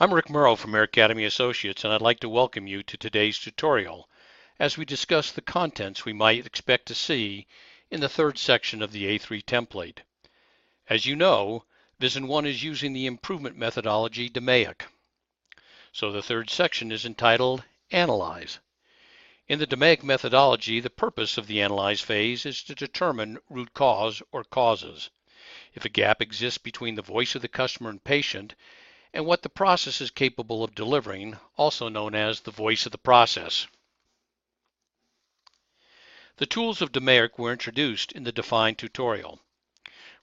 I'm Rick Murrow from Air Academy Associates, and I'd like to welcome you to today's tutorial as we discuss the contents we might expect to see in the third section of the A3 template. As you know, Vision 1 is using the improvement methodology DMAIC. So the third section is entitled Analyze. In the DMAIC methodology, the purpose of the analyze phase is to determine root cause or causes. If a gap exists between the voice of the customer and patient, and what the process is capable of delivering, also known as the voice of the process. The tools of DMAIC were introduced in the Define tutorial.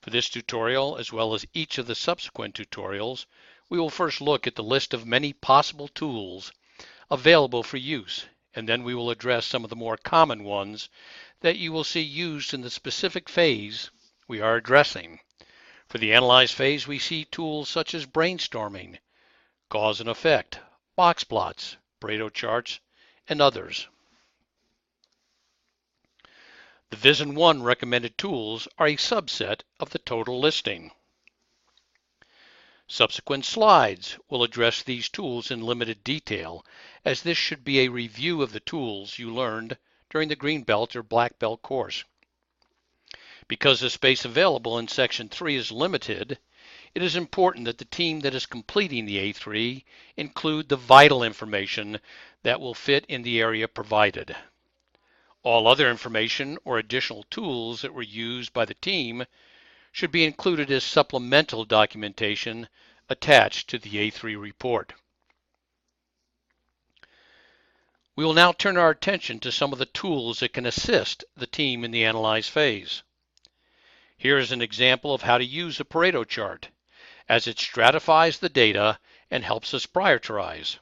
For this tutorial, as well as each of the subsequent tutorials, we will first look at the list of many possible tools available for use, and then we will address some of the more common ones that you will see used in the specific phase we are addressing. For the analyze phase, we see tools such as brainstorming, cause and effect, box plots, Pareto charts, and others. The Vision 1 recommended tools are a subset of the total listing. Subsequent slides will address these tools in limited detail, as this should be a review of the tools you learned during the Green Belt or Black Belt course. Because the space available in Section 3 is limited, it is important that the team that is completing the A3 include the vital information that will fit in the area provided. All other information or additional tools that were used by the team should be included as supplemental documentation attached to the A3 report. We will now turn our attention to some of the tools that can assist the team in the analyze phase. Here is an example of how to use a Pareto chart, as it stratifies the data and helps us prioritize.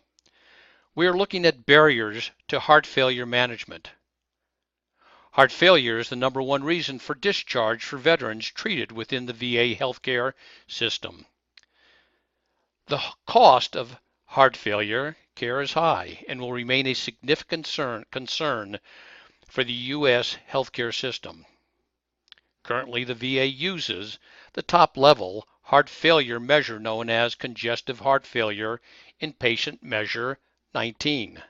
We are looking at barriers to heart failure management. Heart failure is the #1 reason for discharge for veterans treated within the VA healthcare system. The cost of heart failure care is high and will remain a significant concern for the U.S. healthcare system. Currently, the VA uses the top-level heart failure measure known as congestive heart failure in patient measure 19.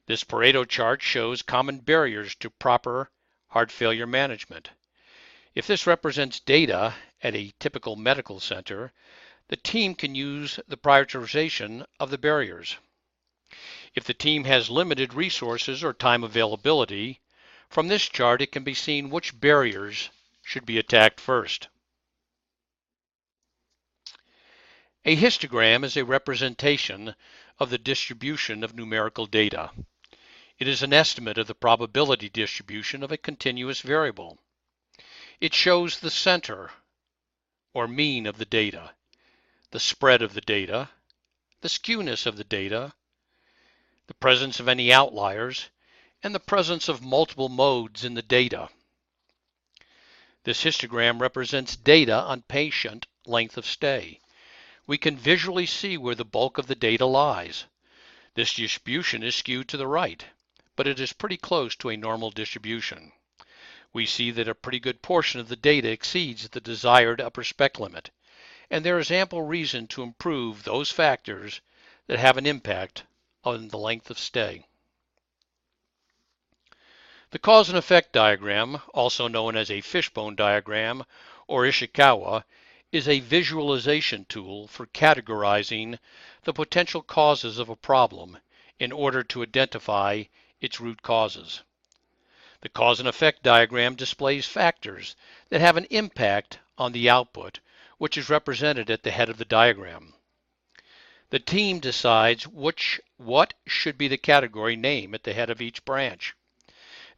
This Pareto chart shows common barriers to proper heart failure management. If this represents data at a typical medical center, the team can use the prioritization of the barriers. If the team has limited resources or time availability, from this chart it can be seen which barriers should be attacked first. A histogram is a representation of the distribution of numerical data. It is an estimate of the probability distribution of a continuous variable. It shows the center or mean of the data, the spread of the data, the skewness of the data, the presence of any outliers, and the presence of multiple modes in the data. This histogram represents data on patient length of stay. We can visually see where the bulk of the data lies. This distribution is skewed to the right, but it is pretty close to a normal distribution. We see that a pretty good portion of the data exceeds the desired upper spec limit, and there is ample reason to improve those factors that have an impact on the length of stay. The cause and effect diagram, also known as a fishbone diagram or Ishikawa, is a visualization tool for categorizing the potential causes of a problem in order to identify its root causes. The cause and effect diagram displays factors that have an impact on the output, which is represented at the head of the diagram. The team decides what should be the category name at the head of each branch.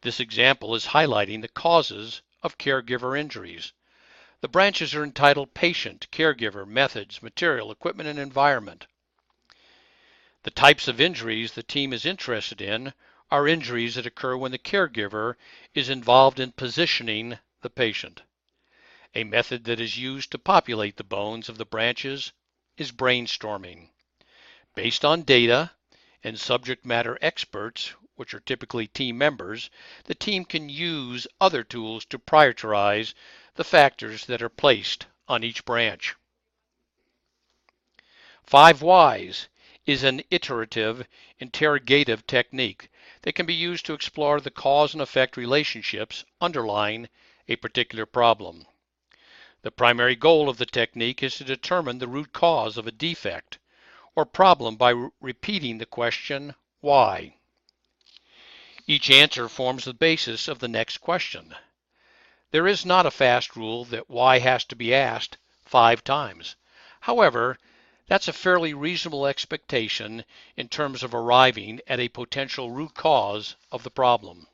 This example is highlighting the causes of caregiver injuries. The branches are entitled Patient, Caregiver, Methods, Material, Equipment, and Environment. The types of injuries the team is interested in are injuries that occur when the caregiver is involved in positioning the patient. A method that is used to populate the bones of the branches is brainstorming. Based on data and subject matter experts, which are typically team members, the team can use other tools to prioritize the factors that are placed on each branch. Five whys is an iterative, interrogative technique that can be used to explore the cause and effect relationships underlying a particular problem. The primary goal of the technique is to determine the root cause of a defect or problem by repeating the question, why? Each answer forms the basis of the next question. There is not a fast rule that why has to be asked 5 times. However, that's a fairly reasonable expectation in terms of arriving at a potential root cause of the problem.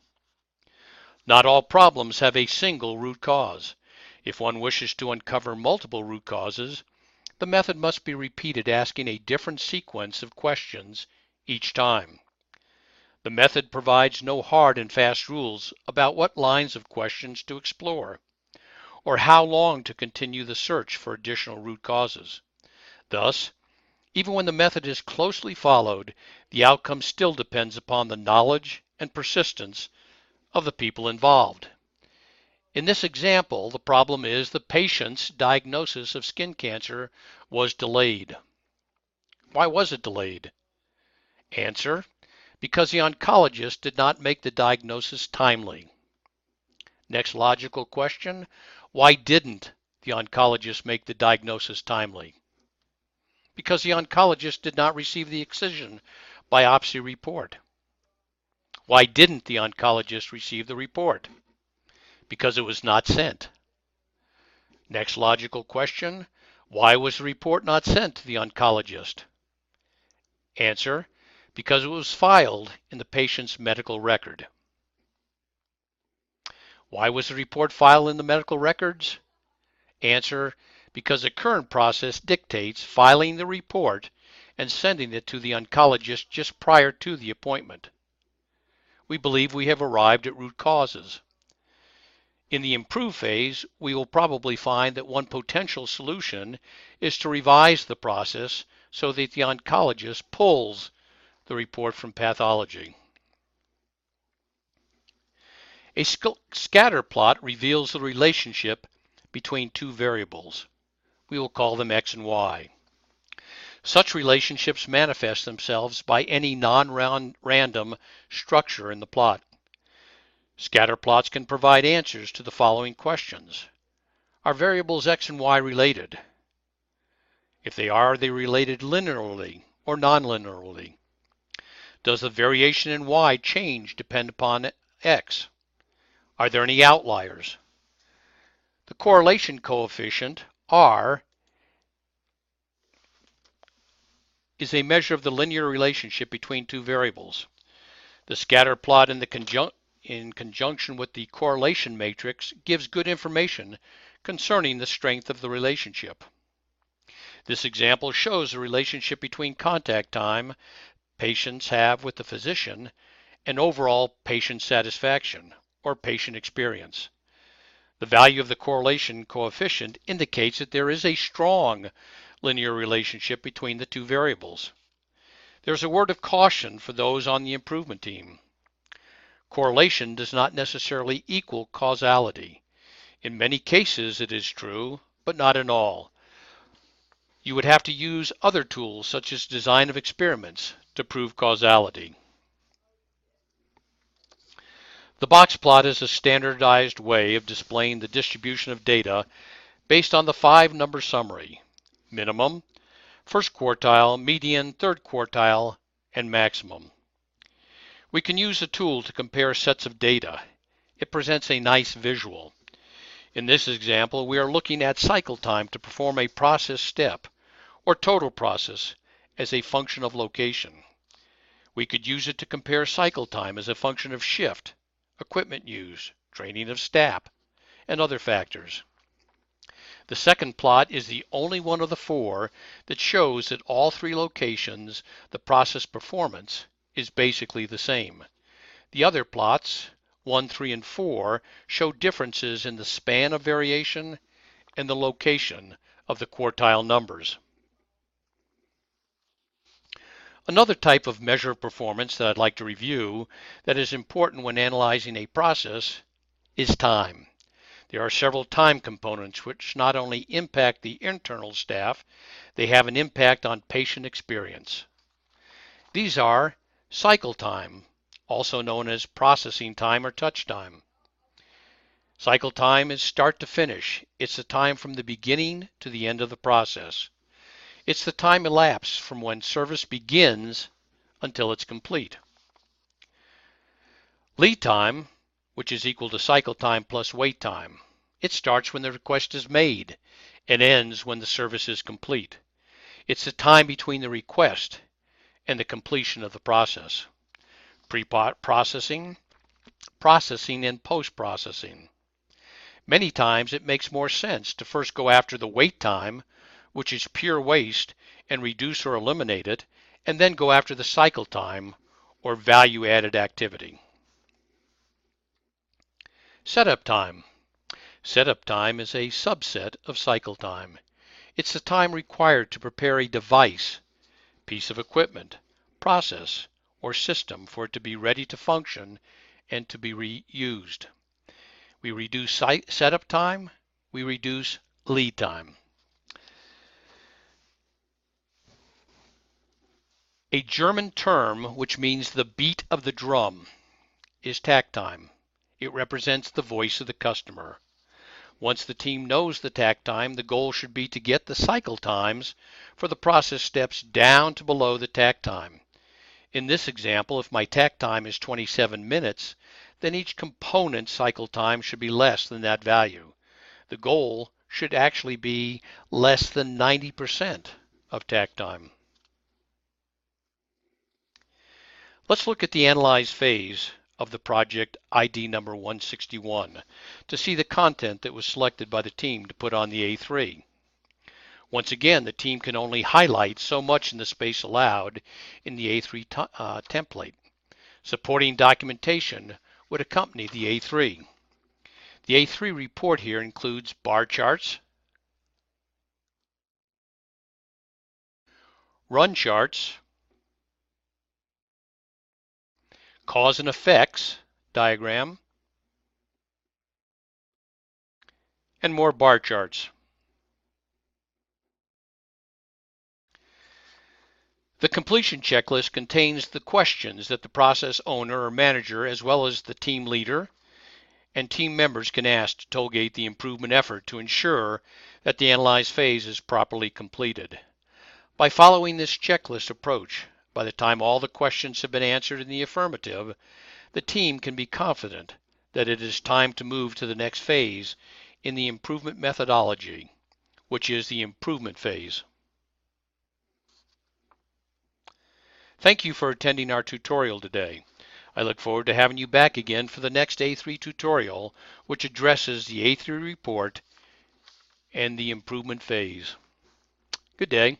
Not all problems have a single root cause. If one wishes to uncover multiple root causes, the method must be repeated, asking a different sequence of questions each time. The method provides no hard and fast rules about what lines of questions to explore, or how long to continue the search for additional root causes. Thus, even when the method is closely followed, the outcome still depends upon the knowledge and persistence of the people involved. In this example, the problem is the patient's diagnosis of skin cancer was delayed. Why was it delayed? Answer: because the oncologist did not make the diagnosis timely. Next logical question: why didn't the oncologist make the diagnosis timely? Because the oncologist did not receive the excision biopsy report. Why didn't the oncologist receive the report? Because it was not sent. Next logical question: why was the report not sent to the oncologist? Answer: because it was filed in the patient's medical record. Why was the report filed in the medical records? Answer: because the current process dictates filing the report and sending it to the oncologist just prior to the appointment. We believe we have arrived at root causes. In the improve phase, we will probably find that one potential solution is to revise the process so that the oncologist pulls the report from pathology. A scatter plot reveals the relationship between two variables. We will call them X and Y. Such relationships manifest themselves by any non-random structure in the plot. Scatter plots can provide answers to the following questions. Are variables X and Y related? If they are they related linearly or non-linearly? Does the variation in Y change depend upon X? Are there any outliers? The correlation coefficient, R, is a measure of the linear relationship between two variables. The scatter plot in conjunction with the correlation matrix gives good information concerning the strength of the relationship. This example shows the relationship between contact time patients have with the physician and overall patient satisfaction or patient experience. The value of the correlation coefficient indicates that there is a strong linear relationship between the two variables. There's a word of caution for those on the improvement team. Correlation does not necessarily equal causality. In many cases it is true, but not in all. You would have to use other tools such as design of experiments to prove causality. The box plot is a standardized way of displaying the distribution of data based on the 5-number summary: minimum, first quartile, median, third quartile, and maximum. We can use a tool to compare sets of data. It presents a nice visual. In this example, we are looking at cycle time to perform a process step, or total process, as a function of location. We could use it to compare cycle time as a function of shift, equipment use, training of staff, and other factors. The second plot is the only one of the 4 that shows that all 3 locations, the process performance is basically the same. The other plots, 1, 3, and 4, show differences in the span of variation and the location of the quartile numbers. Another type of measure of performance that I'd like to review that is important when analyzing a process is time. There are several time components which not only impact the internal staff, they have an impact on patient experience. These are cycle time, also known as processing time or touch time. Cycle time is start to finish. It's the time from the beginning to the end of the process. It's the time elapsed from when service begins until it's complete. Lead time, which is equal to cycle time plus wait time. It starts when the request is made and ends when the service is complete. It's the time between the request and the completion of the process. Pre-processing, processing, and post-processing. Many times it makes more sense to first go after the wait time, which is pure waste, and reduce or eliminate it, and then go after the cycle time or value-added activity. Setup time. Setup time is a subset of cycle time. It's the time required to prepare a device, piece of equipment, process, or system for it to be ready to function and to be reused. We reduce setup time, we reduce lead time. A German term which means the beat of the drum is takt time. It represents the voice of the customer. Once the team knows the takt time, the goal should be to get the cycle times for the process steps down to below the takt time. In this example, if my takt time is 27 minutes, then each component cycle time should be less than that value. The goal should actually be less than 90% of takt time. Let's look at the analyze phase of the project ID number 161 to see the content that was selected by the team to put on the A3. Once again, the team can only highlight so much in the space allowed in the A3 template. Supporting documentation would accompany the A3. The A3 report here includes bar charts, run charts, cause and effects diagram, and more bar charts. The completion checklist contains the questions that the process owner or manager, as well as the team leader and team members, can ask to tollgate the improvement effort to ensure that the analyze phase is properly completed. By following this checklist approach, by the time all the questions have been answered in the affirmative, the team can be confident that it is time to move to the next phase in the improvement methodology, which is the improvement phase. Thank you for attending our tutorial today. I look forward to having you back again for the next A3 tutorial, which addresses the A3 report and the improvement phase. Good day.